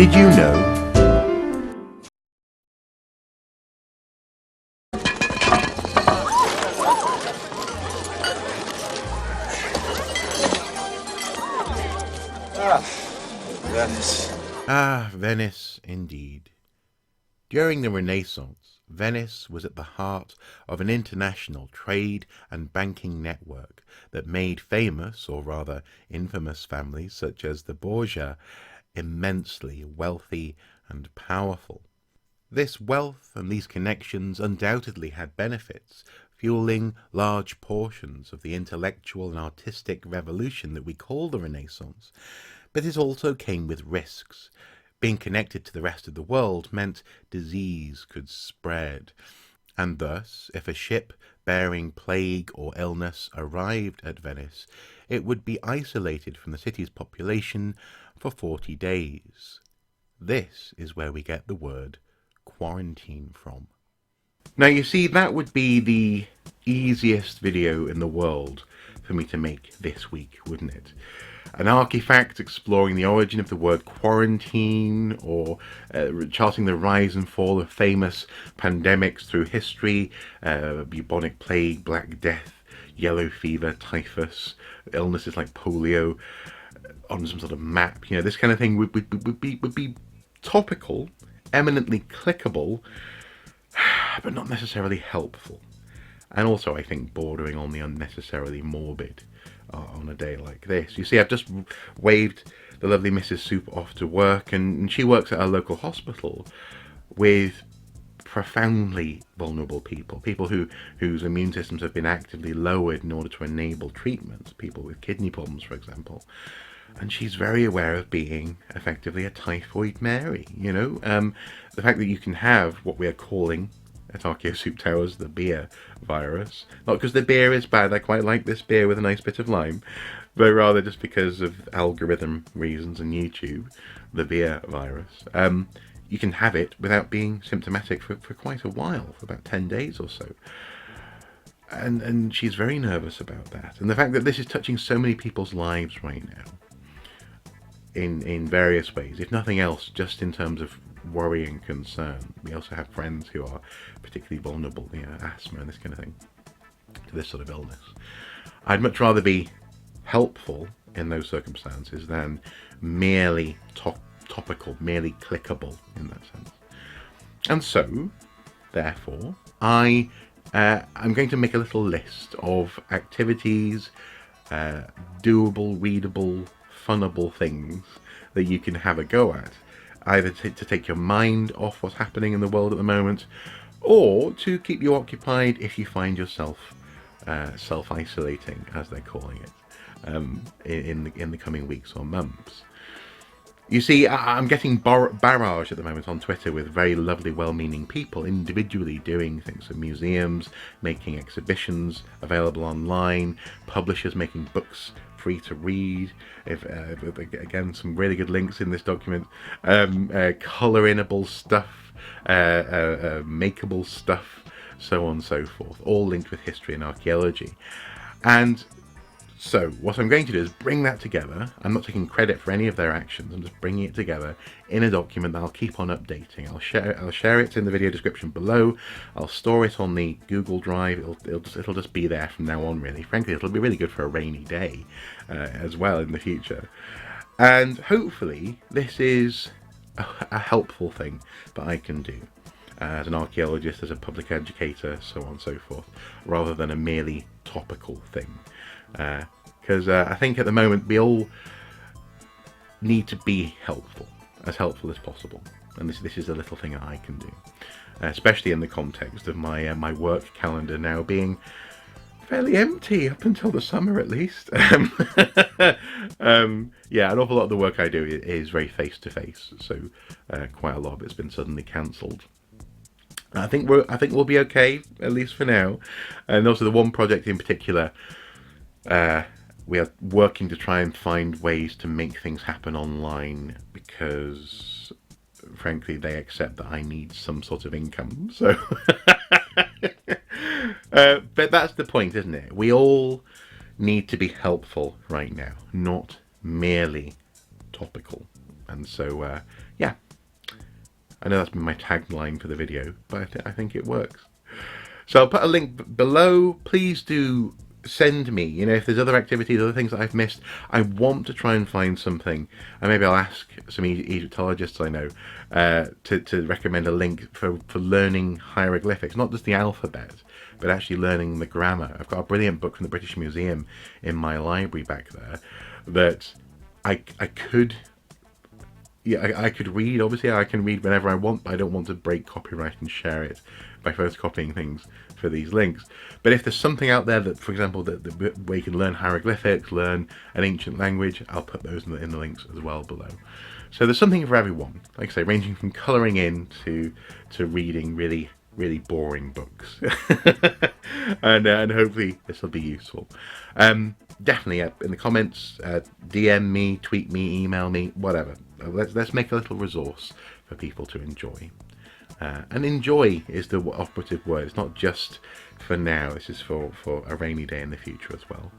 Did you know? Venice. Ah, Venice, indeed. During the Renaissance, Venice was at the heart of an international trade and banking network that made famous, or rather infamous, families such as the Borgia immensely wealthy and powerful. This wealth and these connections undoubtedly had benefits, fueling large portions of the intellectual and artistic revolution that we call the Renaissance, but it also came with risks. Being connected to the rest of the world meant disease could spread, and thus, if a ship bearing plague or illness arrived at Venice, it would be isolated from the city's population for 40 days. This is where we get the word quarantine from. Now, you see, that would be the easiest video in the world for me to make this week, wouldn't it? An Archae-Facts exploring the origin of the word quarantine, or charting the rise and fall of famous pandemics through history, bubonic plague, Black Death, yellow fever, typhus, illnesses like polio, on some sort of map. You know, this kind of thing would be topical, eminently clickable, but not necessarily helpful. And also, I think, bordering on the unnecessarily morbid on a day like this. You see, I've just waved the lovely Mrs. Soup off to work, and she works at a local hospital with profoundly vulnerable people whose immune systems have been actively lowered in order to enable treatment, people with kidney problems, for example. And she's very aware of being effectively a typhoid Mary, you know? The fact that you can have what we are calling at Archaeo Soup Towers the beer virus, not because the beer is bad, I quite like this beer with a nice bit of lime, but rather just because of algorithm reasons and YouTube, the beer virus. You can have it without being symptomatic for quite a while, for about 10 days or so. And she's very nervous about that. And the fact that this is touching so many people's lives right now, in various ways, if nothing else, just in terms of worry and concern. We also have friends who are particularly vulnerable, you know, asthma and this kind of thing, to this sort of illness. I'd much rather be helpful in those circumstances than merely topical, merely clickable in that sense. And so, therefore, I'm going to make a little list of activities, doable, readable, funnable things that you can have a go at, either to take your mind off what's happening in the world at the moment, or to keep you occupied if you find yourself self-isolating, as they're calling it, in the coming weeks or months. You see, I'm getting barrage at the moment on Twitter with very lovely, well-meaning people individually doing things. So museums making exhibitions available online, publishers making books free to read. Again, some really good links in this document. Colorinable stuff, makeable stuff, so on and so forth. All linked with history and archaeology. And so what I'm going to do is bring that together. I'm not taking credit for any of their actions. I'm just bringing it together in a document that I'll keep on updating. I'll share it in the video description below. I'll store it on the Google Drive. It'll just be there from now on, really. Frankly, it'll be really good for a rainy day as well in the future. And hopefully this is a helpful thing that I can do as an archaeologist, as a public educator, so on and so forth, rather than a merely topical thing. Because I think at the moment we all need to be helpful as possible, and this is a little thing that I can do, especially in the context of my work calendar now being fairly empty up until the summer at least. Yeah, an awful lot of the work I do is very face-to-face, so quite a lot of it's been suddenly cancelled. I think we'll be okay, at least for now. And also the one project in particular, we are working to try and find ways to make things happen online, because frankly they accept that I need some sort of income, so but that's the point, isn't it? We all need to be helpful right now, not merely topical. And so, yeah, I know that's been my tagline for the video, but I think it works. So I'll put a link below. Please do send me, you know, if there's other activities, other things that I've missed. I want to try and find something, and maybe I'll ask some Egyptologists I know to recommend a link for learning hieroglyphics, not just the alphabet, but actually learning the grammar. I've got a brilliant book from the British Museum in my library back there that I could, yeah, I could read. Obviously I can read whenever I want, but I don't want to break copyright and share it by photocopying things for these links. But if there's something out there that, for example, where you can learn hieroglyphics, learn an ancient language, I'll put those in the links as well below. So there's something for everyone, like I say, ranging from colouring in to reading really boring books. and hopefully this will be useful. Definitely in the comments, DM me, tweet me, email me, whatever. Let's make a little resource for people to enjoy. And enjoy is the operative word. It's not just for now. This is for a rainy day in the future as well.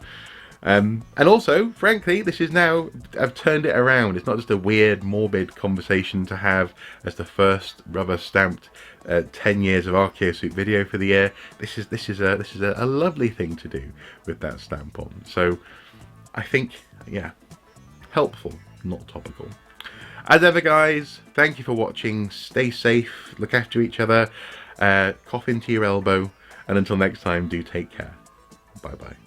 And also, frankly, this is now, I've turned it around. It's not just a weird, morbid conversation to have as the first rubber-stamped 10 years of Archaeosuit video for the year. This is a lovely thing to do with that stamp on. So I think, yeah, helpful, not topical. As ever, guys, thank you for watching. Stay safe, look after each other, cough into your elbow, and until next time, do take care. Bye-bye.